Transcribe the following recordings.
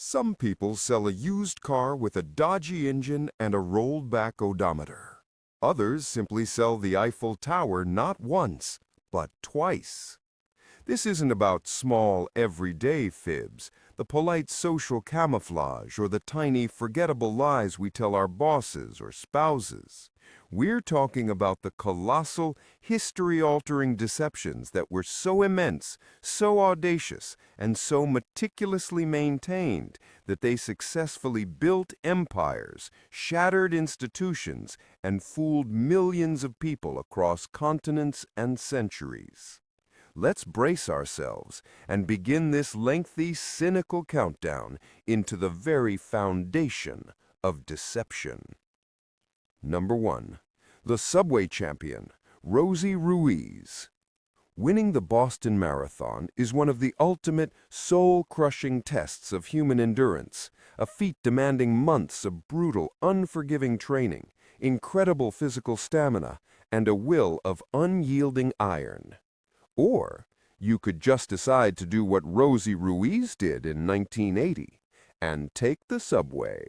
Some people sell a used car with a dodgy engine and a rolled-back odometer. Others simply sell the Eiffel Tower not once, but twice. This isn't about small, everyday fibs, the polite social camouflage, or the tiny, forgettable lies we tell our bosses or spouses. We're talking about the colossal, history-altering deceptions that were so immense, so audacious, and so meticulously maintained that they successfully built empires, shattered institutions, and fooled millions of people across continents and centuries. Let's brace ourselves and begin this lengthy, cynical countdown into the very foundation of deception. Number 1. The Subway champion, Rosie Ruiz. Winning the Boston Marathon is one of the ultimate, soul-crushing tests of human endurance, a feat demanding months of brutal, unforgiving training, incredible physical stamina, and a will of unyielding iron. Or you could just decide to do what Rosie Ruiz did in 1980 and take the subway.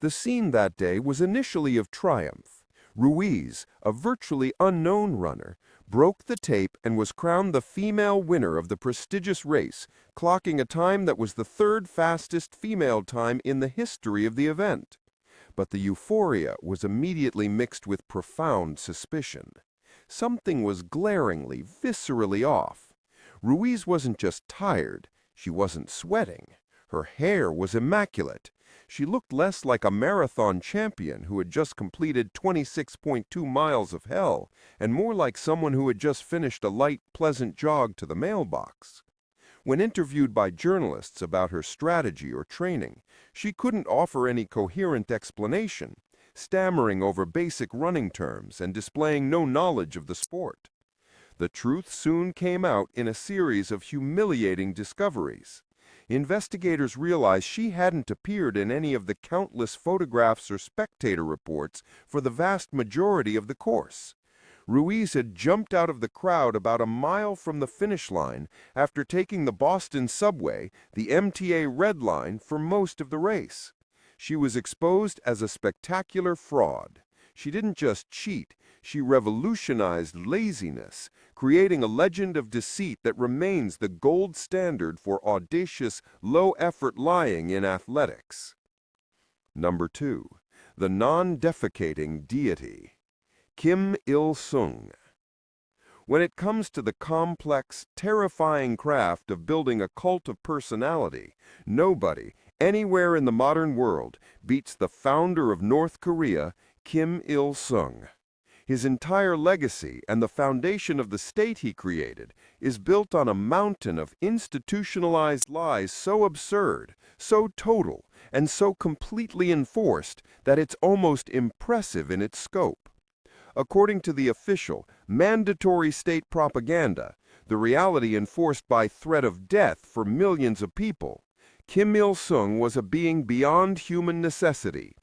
The scene that day was initially of triumph. Ruiz, a virtually unknown runner, broke the tape and was crowned the female winner of the prestigious race, clocking a time that was the third fastest female time in the history of the event. But the euphoria was immediately mixed with profound suspicion. Something was glaringly, viscerally off. Ruiz wasn't just tired, she wasn't sweating. Her hair was immaculate. She looked less like a marathon champion who had just completed 26.2 miles of hell, and more like someone who had just finished a light, pleasant jog to the mailbox. When interviewed by journalists about her strategy or training, she couldn't offer any coherent explanation, stammering over basic running terms and displaying no knowledge of the sport. The truth soon came out in a series of humiliating discoveries. Investigators realized she hadn't appeared in any of the countless photographs or spectator reports for the vast majority of the course. Ruiz had jumped out of the crowd about a mile from the finish line after taking the Boston subway, the MTA Red Line, for most of the race. She was exposed as a spectacular fraud. She didn't just cheat, she revolutionized laziness, creating a legend of deceit that remains the gold standard for audacious, low-effort lying in athletics. Number 2. The non-defecating deity, Kim Il-sung. When it comes to the complex, terrifying craft of building a cult of personality, nobody, anywhere in the modern world, beats the founder of North Korea, Kim Il-sung. His entire legacy and the foundation of the state he created is built on a mountain of institutionalized lies so absurd, so total, and so completely enforced that it's almost impressive in its scope. According to the official, mandatory state propaganda, the reality enforced by threat of death for millions of people, Kim Il-sung was a being beyond human necessity.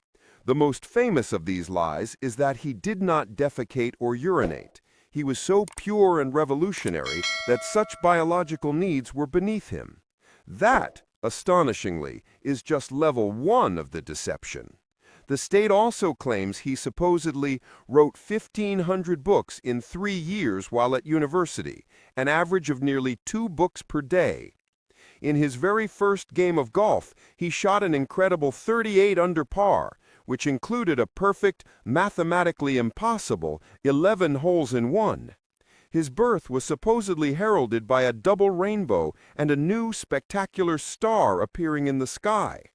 The most famous of these lies is that he did not defecate or urinate. He was so pure and revolutionary that such biological needs were beneath him. That, astonishingly, is just level 1 of the deception. The state also claims he supposedly wrote 1,500 books in 3 years while at university, an average of nearly 2 books per day. In his very first game of golf, he shot an incredible 38 under par, which included a perfect, mathematically impossible 11 holes in one. His birth was supposedly heralded by a double rainbow and a new spectacular star appearing in the sky.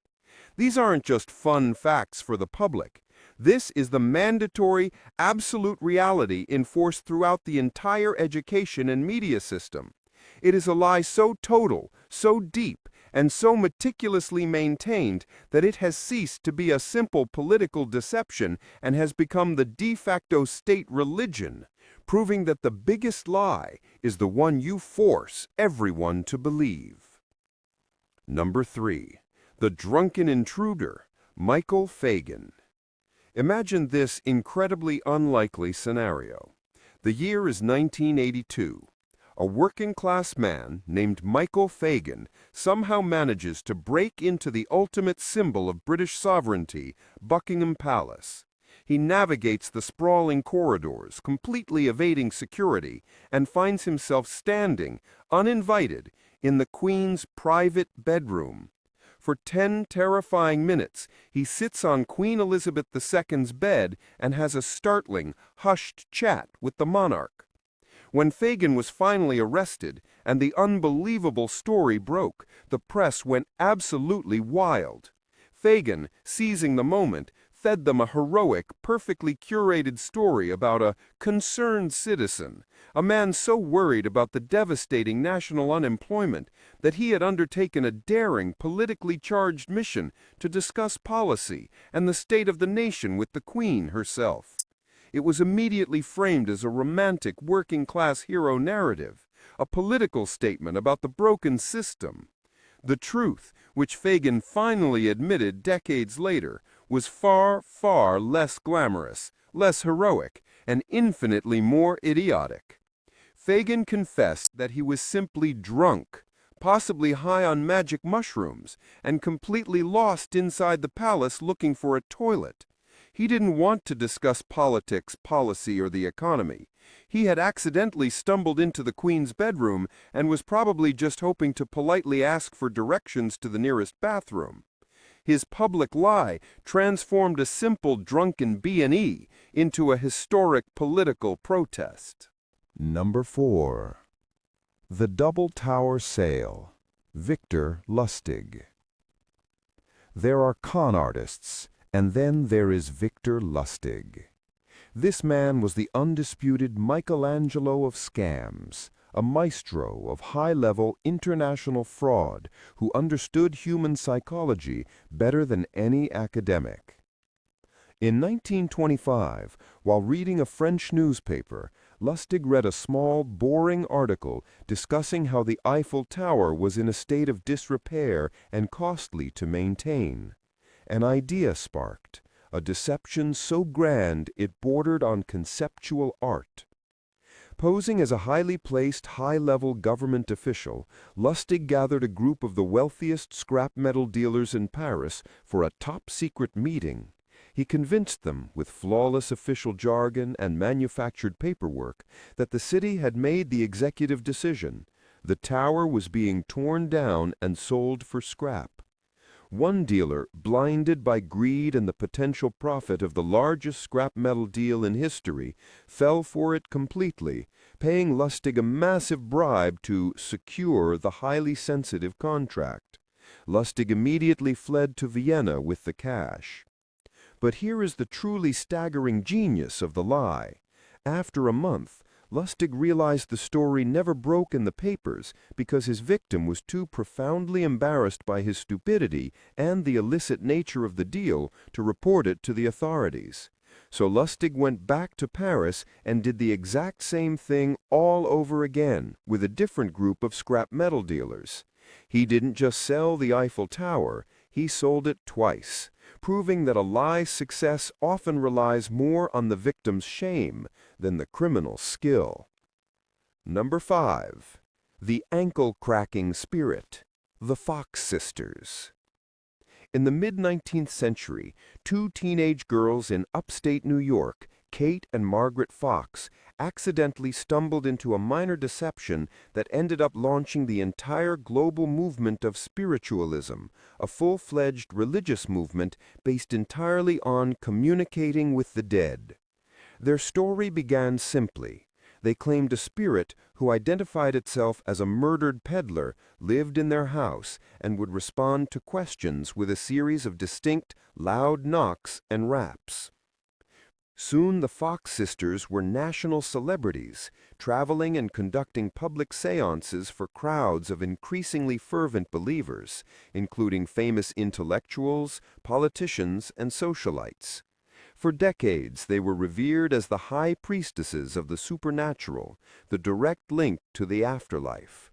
These aren't just fun facts for the public. This is the mandatory, absolute reality enforced throughout the entire education and media system. It is a lie so total, so deep, and so meticulously maintained that it has ceased to be a simple political deception and has become the de facto state religion, proving that the biggest lie is the one you force everyone to believe. Number 3. The drunken intruder, Michael Fagan. Imagine this incredibly unlikely scenario. The year is 1982. A working-class man named Michael Fagan somehow manages to break into the ultimate symbol of British sovereignty, Buckingham Palace. He navigates the sprawling corridors, completely evading security, and finds himself standing, uninvited, in the Queen's private bedroom. For 10 terrifying minutes, he sits on Queen Elizabeth II's bed and has a startling, hushed chat with the monarch. When Fagan was finally arrested and the unbelievable story broke, the press went absolutely wild. Fagan, seizing the moment, fed them a heroic, perfectly curated story about a concerned citizen, a man so worried about the devastating national unemployment that he had undertaken a daring, politically charged mission to discuss policy and the state of the nation with the Queen herself. It was immediately framed as a romantic working-class hero narrative, a political statement about the broken system. The truth, which Fagan finally admitted decades later, was far, far less glamorous, less heroic, and infinitely more idiotic. Fagan confessed that he was simply drunk, possibly high on magic mushrooms, and completely lost inside the palace looking for a toilet. He didn't want to discuss politics, policy, or the economy. He had accidentally stumbled into the Queen's bedroom and was probably just hoping to politely ask for directions to the nearest bathroom. His public lie transformed a simple drunken B&E into a historic political protest. Number 4. The Double Tower Sale. Victor Lustig. There are con artists, and then there is Victor Lustig. This man was the undisputed Michelangelo of scams, a maestro of high-level international fraud who understood human psychology better than any academic. In 1925, while reading a French newspaper, Lustig read a small, boring article discussing how the Eiffel Tower was in a state of disrepair and costly to maintain. An idea sparked, a deception so grand it bordered on conceptual art. Posing as a highly placed, high-level government official, Lustig gathered a group of the wealthiest scrap metal dealers in Paris for a top-secret meeting. He convinced them, with flawless official jargon and manufactured paperwork, that the city had made the executive decision. The tower was being torn down and sold for scrap. One dealer, blinded by greed and the potential profit of the largest scrap metal deal in history, fell for it completely, paying Lustig a massive bribe to secure the highly sensitive contract. Lustig immediately fled to Vienna with the cash. But here is the truly staggering genius of the lie. After a month, Lustig realized the story never broke in the papers because his victim was too profoundly embarrassed by his stupidity and the illicit nature of the deal to report it to the authorities. So Lustig went back to Paris and did the exact same thing all over again with a different group of scrap metal dealers. He didn't just sell the Eiffel Tower, he sold it twice, proving that a lie's success often relies more on the victim's shame than the criminal's skill. Number 5. The ankle-cracking spirit. The Fox Sisters. In the mid-19th century, two teenage girls in upstate New York, Kate and Margaret Fox, accidentally stumbled into a minor deception that ended up launching the entire global movement of spiritualism, a full-fledged religious movement based entirely on communicating with the dead. Their story began simply. They claimed a spirit who identified itself as a murdered peddler lived in their house and would respond to questions with a series of distinct, loud knocks and raps. Soon the Fox sisters were national celebrities, traveling and conducting public seances for crowds of increasingly fervent believers, including famous intellectuals, politicians, and socialites. For decades, they were revered as the high priestesses of the supernatural, the direct link to the afterlife.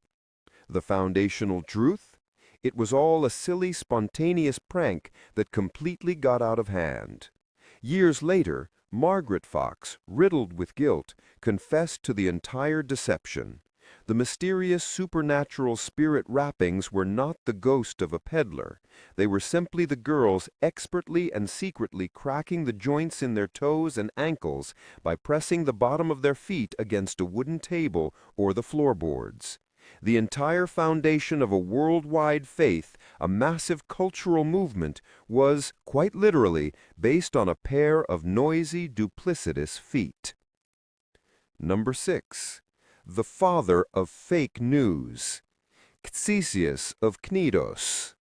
The foundational truth? It was all a silly, spontaneous prank that completely got out of hand. Years later, Margaret Fox, riddled with guilt, confessed to the entire deception. The mysterious supernatural spirit wrappings were not the ghost of a peddler. They were simply the girls expertly and secretly cracking the joints in their toes and ankles by pressing the bottom of their feet against a wooden table or the floorboards. The entire foundation of a worldwide faith, a massive cultural movement, was, quite literally, based on a pair of noisy, duplicitous feet. Number 6. The father of fake news, Ctesias of Cnidos.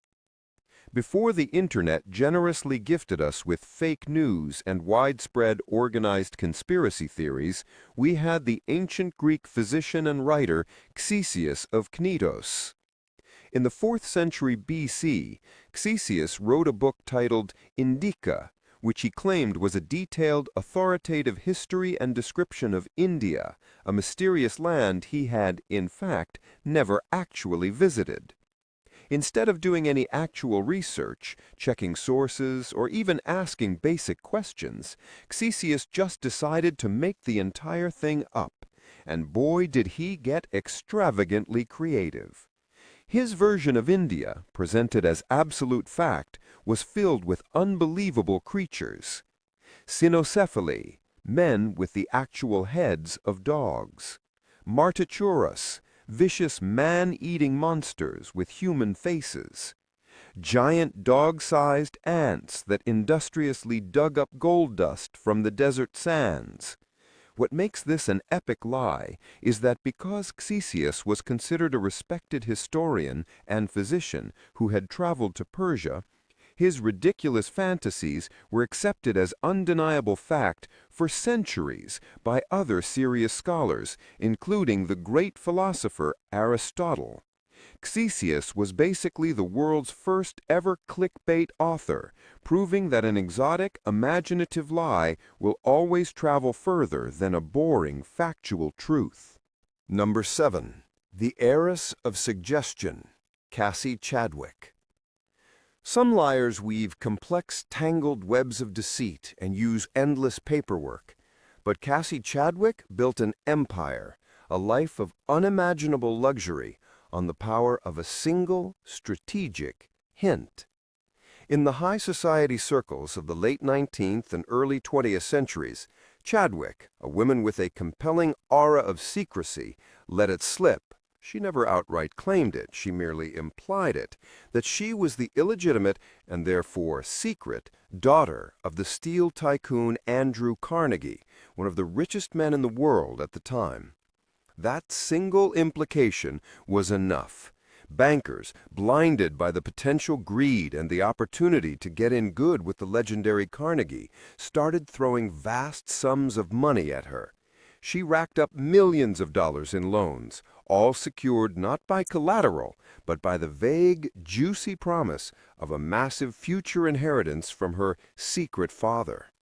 Before the Internet generously gifted us with fake news and widespread organized conspiracy theories, we had the ancient Greek physician and writer Ctesias of Cnidos. In the 4th century BC, Ctesias wrote a book titled Indica, which he claimed was a detailed, authoritative history and description of India, a mysterious land he had, in fact, never actually visited. Instead of doing any actual research, checking sources, or even asking basic questions, Ctesias just decided to make the entire thing up, and boy did he get extravagantly creative. His version of India, presented as absolute fact, was filled with unbelievable creatures. Cynocephaly, men with the actual heads of dogs. Martichurus, vicious man-eating monsters with human faces. Giant dog-sized ants that industriously dug up gold dust from the desert sands. What makes this an epic lie is that because Ctesias was considered a respected historian and physician who had traveled to Persia, his ridiculous fantasies were accepted as undeniable fact for centuries by other serious scholars, including the great philosopher Aristotle. Ctesias was basically the world's first ever clickbait author, proving that an exotic, imaginative lie will always travel further than a boring, factual truth. Number 7. The Heiress of Suggestion, Cassie Chadwick. Some liars weave complex, tangled webs of deceit and use endless paperwork. But Cassie Chadwick built an empire, a life of unimaginable luxury, on the power of a single, strategic hint. In the high society circles of the late 19th and early 20th centuries, Chadwick, a woman with a compelling aura of secrecy, let it slip. She never outright claimed it, she merely implied it, that she was the illegitimate, and therefore secret, daughter of the steel tycoon Andrew Carnegie, one of the richest men in the world at the time. That single implication was enough. Bankers, blinded by the potential greed and the opportunity to get in good with the legendary Carnegie, started throwing vast sums of money at her. She racked up millions of dollars in loans, all secured not by collateral, but by the vague, juicy promise of a massive future inheritance from her secret father.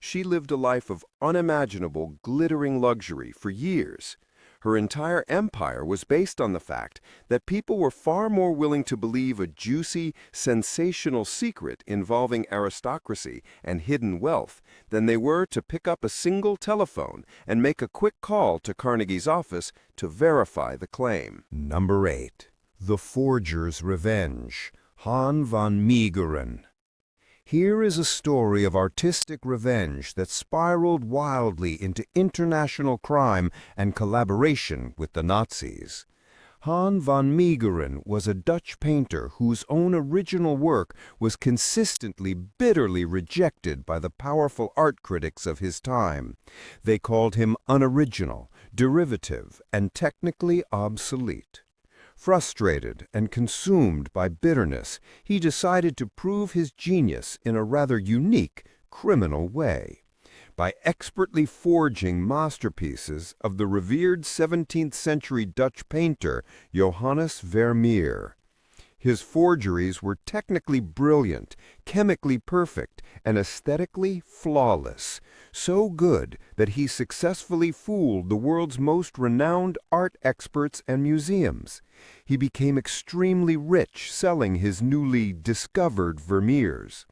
She lived a life of unimaginable, glittering luxury for years. Her entire empire was based on the fact that people were far more willing to believe a juicy, sensational secret involving aristocracy and hidden wealth than they were to pick up a single telephone and make a quick call to Carnegie's office to verify the claim. Number 8. The Forger's Revenge, Han van Meegeren. Here is a story of artistic revenge that spiraled wildly into international crime and collaboration with the Nazis. Han van Meegeren was a Dutch painter whose own original work was consistently bitterly rejected by the powerful art critics of his time. They called him unoriginal, derivative, and technically obsolete. Frustrated and consumed by bitterness, he decided to prove his genius in a rather unique, criminal way. By expertly forging masterpieces of the revered 17th-century Dutch painter Johannes Vermeer. His forgeries were technically brilliant, chemically perfect, and aesthetically flawless, so good that he successfully fooled the world's most renowned art experts and museums. He became extremely rich selling his newly discovered Vermeers.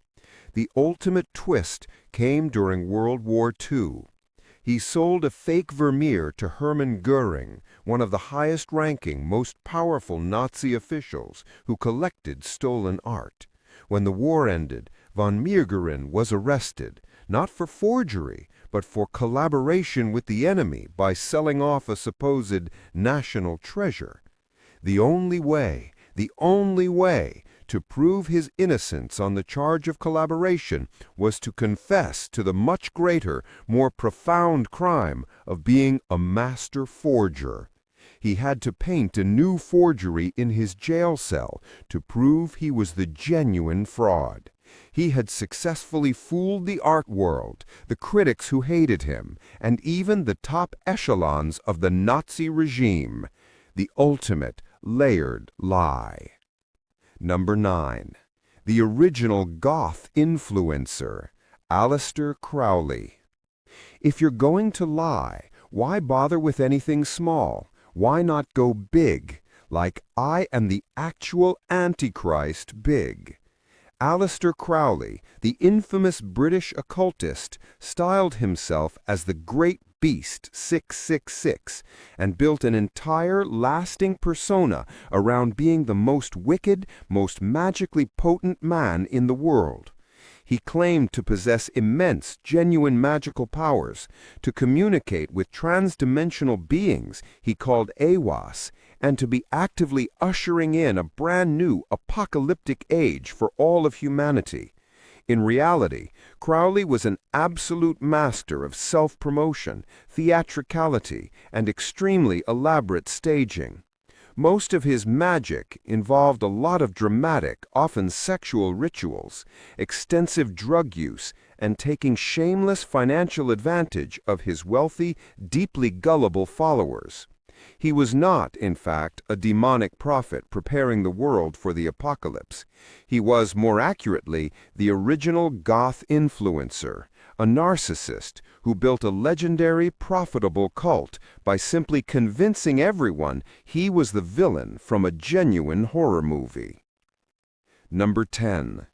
The ultimate twist came during World War II. He sold a fake Vermeer to Hermann Goering, one of the highest-ranking, most powerful Nazi officials who collected stolen art. When the war ended, von Meergeren was arrested, not for forgery, but for collaboration with the enemy by selling off a supposed national treasure. The only way to prove his innocence on the charge of collaboration was to confess to the much greater, more profound crime of being a master forger. He had to paint a new forgery in his jail cell to prove he was the genuine fraud. He had successfully fooled the art world, the critics who hated him, and even the top echelons of the Nazi regime. The ultimate layered lie. Number 9. The original goth influencer, Aleister Crowley. If you're going to lie, why bother with anything small? Why not go big, like I am the actual Antichrist big? Aleister Crowley, the infamous British occultist, styled himself as the Great Beast 666 and built an entire lasting persona around being the most wicked, most magically potent man in the world. He claimed to possess immense, genuine magical powers, to communicate with trans-dimensional beings he called Aiwass, and to be actively ushering in a brand new apocalyptic age for all of humanity. In reality, Crowley was an absolute master of self-promotion, theatricality, and extremely elaborate staging. Most of his magic involved a lot of dramatic, often sexual rituals, extensive drug use, and taking shameless financial advantage of his wealthy, deeply gullible followers. He was not, in fact, a demonic prophet preparing the world for the apocalypse. He was, more accurately, the original goth influencer, a narcissist who built a legendary, profitable cult by simply convincing everyone he was the villain from a genuine horror movie. Number 10.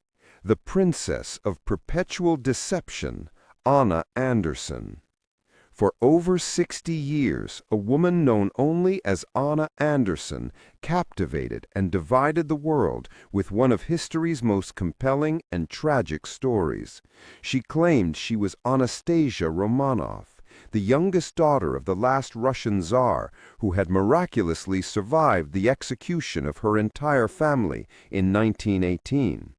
The Princess of Perpetual Deception, Anna Anderson. For over 60 years, a woman known only as Anna Anderson captivated and divided the world with one of history's most compelling and tragic stories. She claimed she was Anastasia Romanov, the youngest daughter of the last Russian Tsar, who had miraculously survived the execution of her entire family in 1918.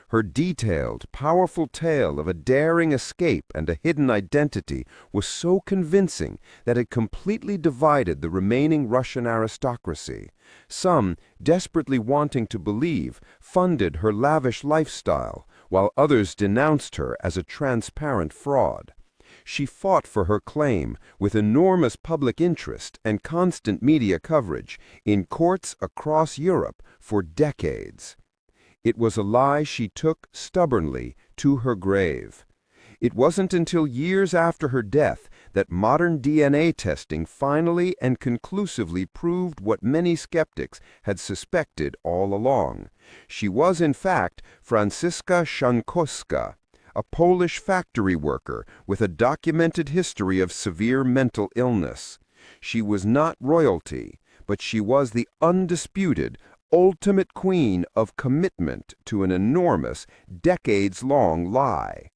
Her detailed, powerful tale of a daring escape and a hidden identity was so convincing that it completely divided the remaining Russian aristocracy. Some, desperately wanting to believe, funded her lavish lifestyle, while others denounced her as a transparent fraud. She fought for her claim with enormous public interest and constant media coverage in courts across Europe for decades. It was a lie she took stubbornly to her grave. It wasn't until years after her death that modern DNA testing finally and conclusively proved what many skeptics had suspected all along. She was, in fact, Franziska Szankowska, a Polish factory worker with a documented history of severe mental illness. She was not royalty, but she was the undisputed, ultimate queen of commitment to an enormous, decades-long lie.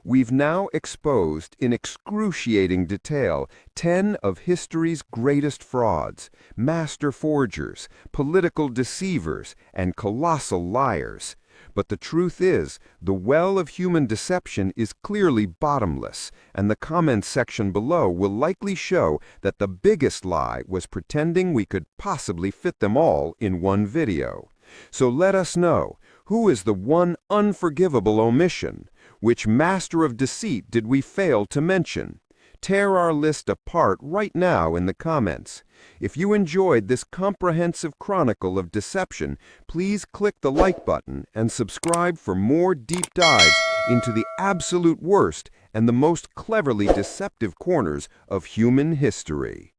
We've now exposed in excruciating detail 10 of history's greatest frauds, master forgers, political deceivers, and colossal liars. But the truth is, the well of human deception is clearly bottomless, and the comments section below will likely show that the biggest lie was pretending we could possibly fit them all in one video. So let us know, who is the one unforgivable omission? Which master of deceit did we fail to mention? Tear our list apart right now in the comments. If you enjoyed this comprehensive chronicle of deception, please click the like button and subscribe for more deep dives into the absolute worst and the most cleverly deceptive corners of human history.